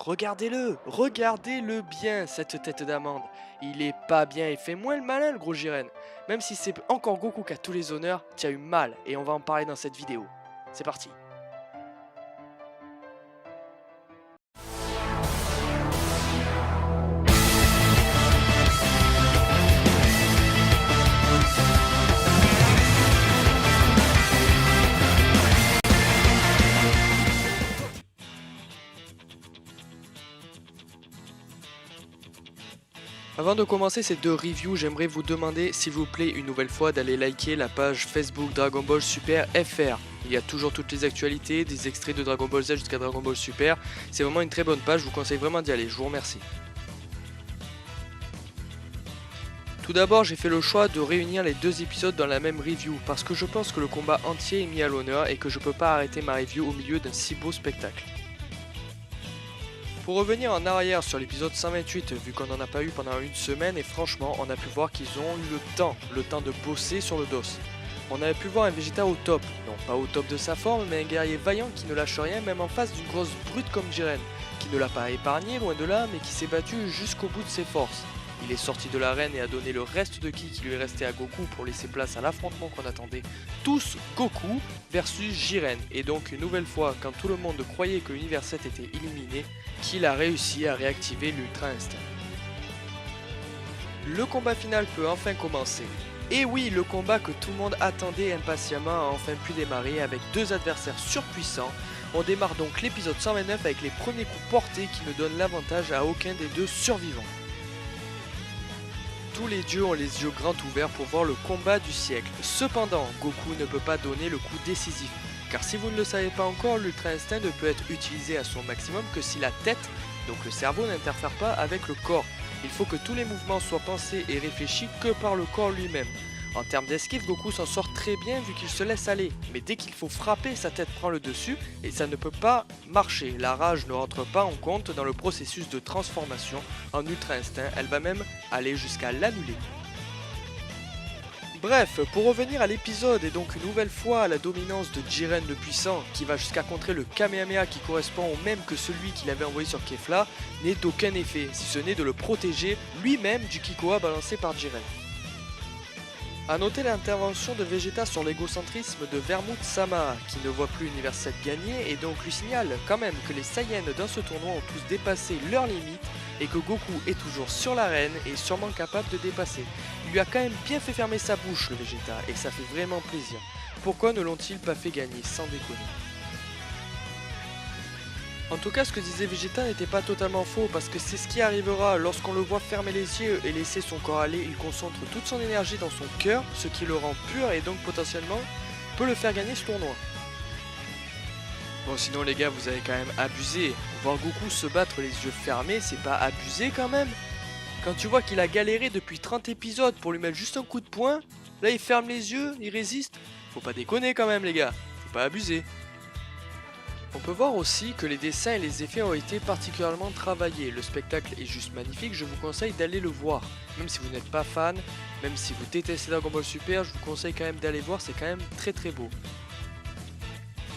Regardez-le, regardez-le bien, cette tête d'amande. Il est pas bien et fait moins le malin, le gros Jiren. Même si c'est encore Goku qui a tous les honneurs, tu as eu mal et on va en parler dans cette vidéo. C'est parti. Avant de commencer ces deux reviews, j'aimerais vous demander s'il vous plaît une nouvelle fois d'aller liker la page Facebook Dragon Ball Super FR. Il y a toujours toutes les actualités, des extraits de Dragon Ball Z jusqu'à Dragon Ball Super. C'est vraiment une très bonne page, je vous conseille vraiment d'y aller, je vous remercie. Tout d'abord, j'ai fait le choix de réunir les deux épisodes dans la même review parce que je pense que le combat entier est mis à l'honneur et que je peux pas arrêter ma review au milieu d'un si beau spectacle. Pour revenir en arrière sur l'épisode 128, vu qu'on n'en a pas eu pendant une semaine, et franchement, on a pu voir qu'ils ont eu le temps de bosser sur le dos. On avait pu voir un Vegeta au top, non pas au top de sa forme, mais un guerrier vaillant qui ne lâche rien, même en face d'une grosse brute comme Jiren, qui ne l'a pas épargné, loin de là, mais qui s'est battu jusqu'au bout de ses forces. Il est sorti de l'arène et a donné le reste de ki qui lui restait à Goku pour laisser place à l'affrontement qu'on attendait tous, Goku versus Jiren. Et donc une nouvelle fois, quand tout le monde croyait que l'univers 7 était éliminé, qu'il a réussi à réactiver l'Ultra Instinct. Le combat final peut enfin commencer. Et oui, le combat que tout le monde attendait impatiemment a enfin pu démarrer avec deux adversaires surpuissants. On démarre donc l'épisode 129 avec les premiers coups portés qui ne donnent l'avantage à aucun des deux survivants. Tous les dieux ont les yeux grands ouverts pour voir le combat du siècle. Cependant, Goku ne peut pas donner le coup décisif. Car si vous ne le savez pas encore, l'Ultra Instinct ne peut être utilisé à son maximum que si la tête, donc le cerveau, n'interfère pas avec le corps. Il faut que tous les mouvements soient pensés et réfléchis que par le corps lui-même. En termes d'esquive, Goku s'en sort très bien vu qu'il se laisse aller. Mais dès qu'il faut frapper, sa tête prend le dessus et ça ne peut pas marcher. La rage ne rentre pas en compte dans le processus de transformation en Ultra Instinct. Elle va même aller jusqu'à l'annuler. Bref, pour revenir à l'épisode et donc une nouvelle fois à la dominance de Jiren le puissant, qui va jusqu'à contrer le Kamehameha qui correspond au même que celui qu'il avait envoyé sur Kefla, n'est d'aucun effet, si ce n'est de le protéger lui-même du Kikoa balancé par Jiren. A noter l'intervention de Vegeta sur l'égocentrisme de Vermouth Sama, qui ne voit plus l'univers 7 gagner et donc lui signale quand même que les Saiyans dans ce tournoi ont tous dépassé leurs limites et que Goku est toujours sur l'arène et sûrement capable de dépasser. Il lui a quand même bien fait fermer sa bouche le Vegeta et ça fait vraiment plaisir. Pourquoi ne l'ont-ils pas fait gagner sans déconner? En tout cas, ce que disait Vegeta n'était pas totalement faux parce que c'est ce qui arrivera lorsqu'on le voit fermer les yeux et laisser son corps aller. Il concentre toute son énergie dans son cœur, ce qui le rend pur et donc potentiellement peut le faire gagner ce tournoi. Bon, sinon les gars, vous avez quand même abusé. Voir Goku se battre les yeux fermés, c'est pas abusé quand même? Quand tu vois qu'il a galéré depuis 30 épisodes pour lui mettre juste un coup de poing, là il ferme les yeux, il résiste. Faut pas déconner quand même les gars, faut pas abuser. On peut voir aussi que les dessins et les effets ont été particulièrement travaillés. Le spectacle est juste magnifique, je vous conseille d'aller le voir. Même si vous n'êtes pas fan, même si vous détestez Dragon Ball Super, je vous conseille quand même d'aller voir, c'est quand même très très beau.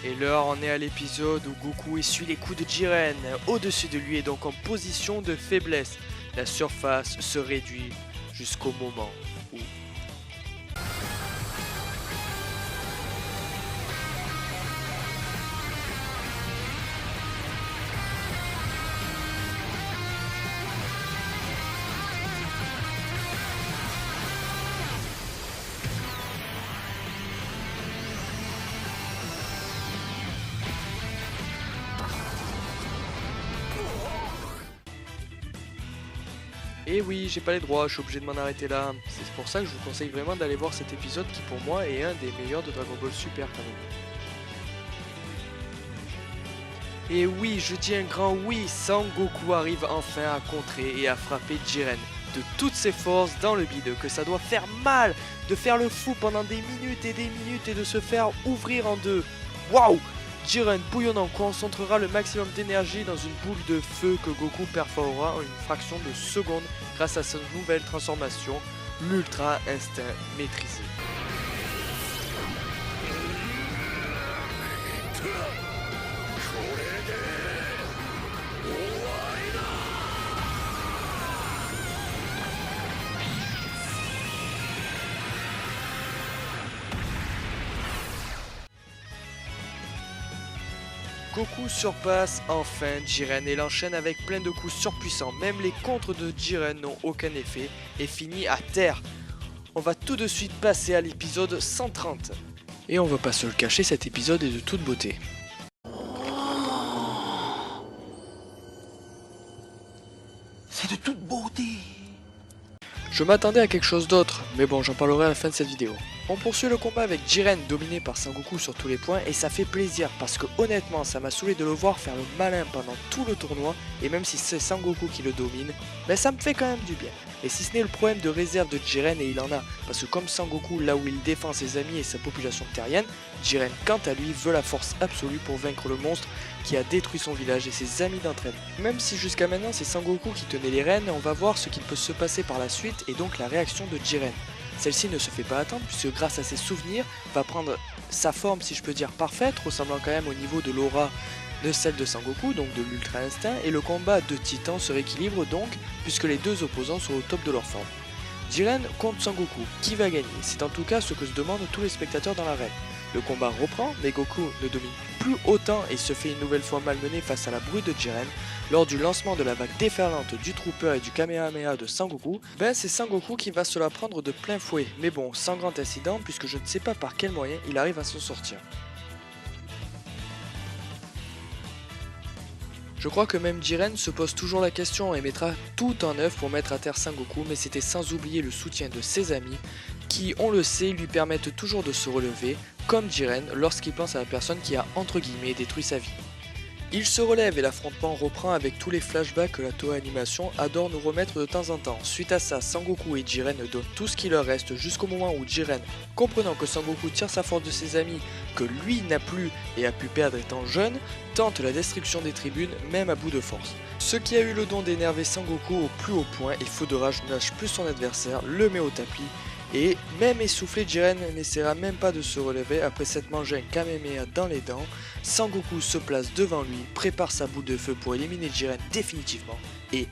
Et là on est à l'épisode où Goku essuie les coups de Jiren au-dessus de lui et donc en position de faiblesse. La surface se réduit jusqu'au moment où... Et oui, j'ai pas les droits, je suis obligé de m'en arrêter là. C'est pour ça que je vous conseille vraiment d'aller voir cet épisode qui pour moi est un des meilleurs de Dragon Ball Super quand même. Et oui, je dis un grand oui, Sangoku arrive enfin à contrer et à frapper Jiren de toutes ses forces dans le bide, que ça doit faire mal de faire le fou pendant des minutes et de se faire ouvrir en deux. Waouh! Jiren bouillonnant concentrera le maximum d'énergie dans une boule de feu que Goku perforera en une fraction de seconde grâce à sa nouvelle transformation, l'Ultra Instinct maîtrisé. Goku surpasse enfin Jiren et l'enchaîne avec plein de coups surpuissants. Même les contres de Jiren n'ont aucun effet et finit à terre. On va tout de suite passer à l'épisode 130. Et on va pas se le cacher, cet épisode est de toute beauté. C'est de toute beauté. Je m'attendais à quelque chose d'autre, mais bon, j'en parlerai à la fin de cette vidéo. On poursuit le combat avec Jiren dominé par Sangoku sur tous les points et ça fait plaisir parce que honnêtement ça m'a saoulé de le voir faire le malin pendant tout le tournoi et même si c'est Sangoku qui le domine, ben ça me fait quand même du bien. Et si ce n'est le problème de réserve de Jiren, et il en a, parce que comme Sangoku là où il défend ses amis et sa population terrienne, Jiren quant à lui veut la force absolue pour vaincre le monstre qui a détruit son village et ses amis d'entraide. Même si jusqu'à maintenant c'est Sangoku qui tenait les rênes, on va voir ce qu'il peut se passer par la suite et donc la réaction de Jiren. Celle-ci ne se fait pas attendre puisque grâce à ses souvenirs va prendre sa forme si je peux dire parfaite, ressemblant quand même au niveau de l'aura de celle de Sangoku, donc de l'Ultra Instinct, et le combat de titans se rééquilibre donc puisque les deux opposants sont au top de leur forme. Jiren contre Sangoku, qui va gagner? C'est en tout cas ce que se demandent tous les spectateurs dans l'arène. Le combat reprend, mais Goku ne domine plus autant et se fait une nouvelle fois malmené face à la brouille de Jiren. Lors du lancement de la vague déferlante du Trooper et du Kamehameha de Sangoku, ben c'est Sangoku qui va se la prendre de plein fouet, mais bon, sans grand incident puisque je ne sais pas par quel moyen il arrive à s'en sortir. Je crois que même Jiren se pose toujours la question et mettra tout en œuvre pour mettre à terre Sangoku, mais c'était sans oublier le soutien de ses amis qui, on le sait, lui permettent toujours de se relever, comme Jiren lorsqu'il pense à la personne qui a entre guillemets détruit sa vie. Il se relève et l'affrontement reprend avec tous les flashbacks que la Toei Animation adore nous remettre de temps en temps. Suite à ça, Sangoku et Jiren donnent tout ce qui leur reste jusqu'au moment où Jiren, comprenant que Sangoku tire sa force de ses amis, que lui n'a plus et a pu perdre étant jeune, tente la destruction des tribunes même à bout de force. Ce qui a eu le don d'énerver Sangoku au plus haut point et fou de rage ne lâche plus son adversaire, le met au tapis. Et même essoufflé, Jiren n'essaiera même pas de se relever après s'être mangé un Kamehameha dans les dents. Sangoku se place devant lui, prépare sa boule de feu pour éliminer Jiren définitivement et...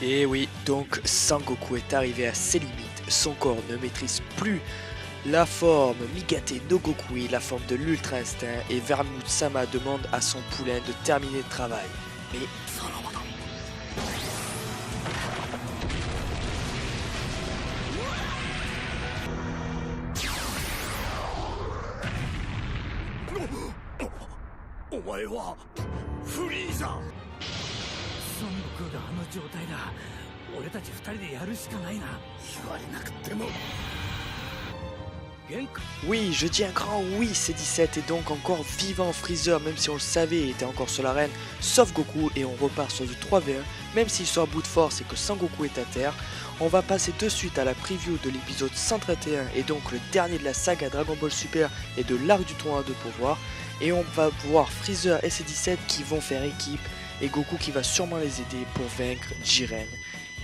Et oui, donc Sangoku est arrivé à ses limites, son corps ne maîtrise plus la forme Migate no Goku, la forme de l'Ultra Instinct, et Vermouth Sama demande à son poulain de terminer le travail. Mais... Oui, je dis un grand oui, c'est 17 et donc encore vivant Freezer, même si on le savait, était encore sur l'arène, sauf Goku, et on repart sur du 3v1, même s'il sort à bout de force et que Sangoku est à terre. On va passer de suite à la preview de l'épisode 131 et donc le dernier de la saga Dragon Ball Super et de l'arc du tournoi de pouvoir. Et on va voir Freezer et ses 17 qui vont faire équipe et Goku qui va sûrement les aider pour vaincre Jiren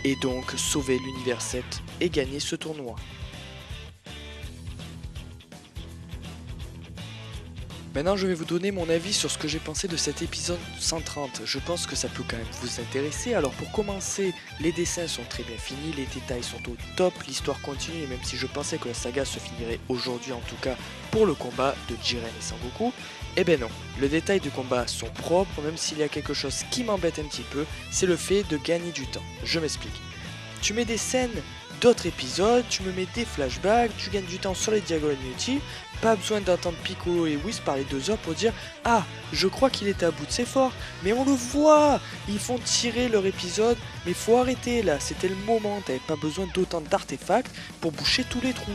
et donc sauver l'univers 7 et gagner ce tournoi. Maintenant je vais vous donner mon avis sur ce que j'ai pensé de cet épisode 130, je pense que ça peut quand même vous intéresser. Alors pour commencer, les dessins sont très bien finis, les détails sont au top, l'histoire continue et même si je pensais que la saga se finirait aujourd'hui en tout cas pour le combat de Jiren et Sangoku, eh ben non, les détails du combat sont propres, même s'il y a quelque chose qui m'embête un petit peu, c'est le fait de gagner du temps. Je m'explique. Tu mets des scènes d'autres épisodes, tu me mets des flashbacks, tu gagnes du temps sur les diagonales inutiles, pas besoin d'entendre Piccolo et Whis parler 2 heures pour dire « Ah, je crois qu'il était à bout de ses forces, mais on le voit, ils font tirer leur épisode, mais faut arrêter là, c'était le moment, t'avais pas besoin d'autant d'artefacts pour boucher tous les trous. »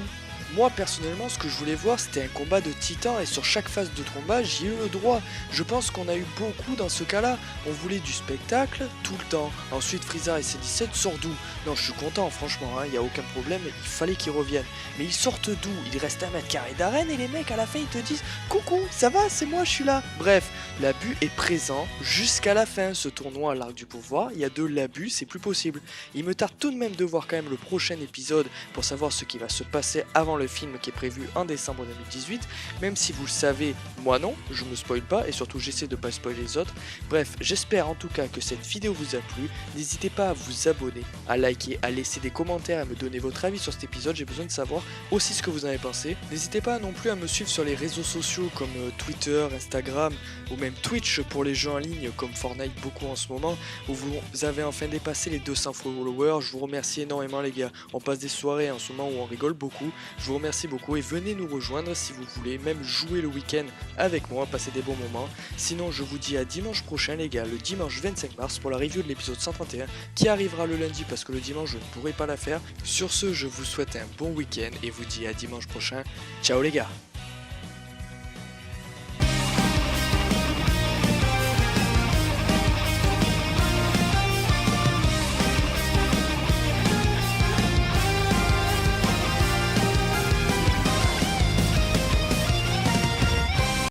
Moi personnellement ce que je voulais voir c'était un combat de titans et sur chaque phase de combat j'y ai eu le droit. Je pense qu'on a eu beaucoup dans ce cas là, on voulait du spectacle tout le temps. Ensuite Freezer et ses 17 sortent d'où? Non je suis content franchement, il n'y a aucun problème, il fallait qu'ils reviennent. Mais ils sortent d'où? Il reste 1 mètre carré d'arène et les mecs à la fin ils te disent coucou ça va c'est moi je suis là. Bref, l'abus est présent jusqu'à la fin. Ce tournoi à l'arc du pouvoir, il y a de l'abus, c'est plus possible. Il me tarde tout de même de voir quand même le prochain épisode pour savoir ce qui va se passer avant le film qui est prévu en décembre 2018, même si vous le savez, moi non, je me spoil pas et surtout j'essaie de pas spoiler les autres. Bref, j'espère en tout cas que cette vidéo vous a plu, n'hésitez pas à vous abonner, à liker, à laisser des commentaires, à me donner votre avis sur cet épisode, j'ai besoin de savoir aussi ce que vous en avez pensé. N'hésitez pas non plus à me suivre sur les réseaux sociaux comme Twitter, Instagram ou même Twitch pour les jeux en ligne comme Fortnite beaucoup en ce moment, où vous avez enfin dépassé les 200 followers. Je vous remercie énormément les gars, on passe des soirées en ce moment où on rigole beaucoup, je vous remercie beaucoup et venez nous rejoindre si vous voulez, même jouer le week-end avec moi, passer des bons moments. Sinon je vous dis à dimanche prochain les gars, le dimanche 25 mars pour la review de l'épisode 131 qui arrivera le lundi parce que le dimanche je ne pourrai pas la faire. Sur ce, je vous souhaite un bon week-end et vous dis à dimanche prochain. Ciao les gars.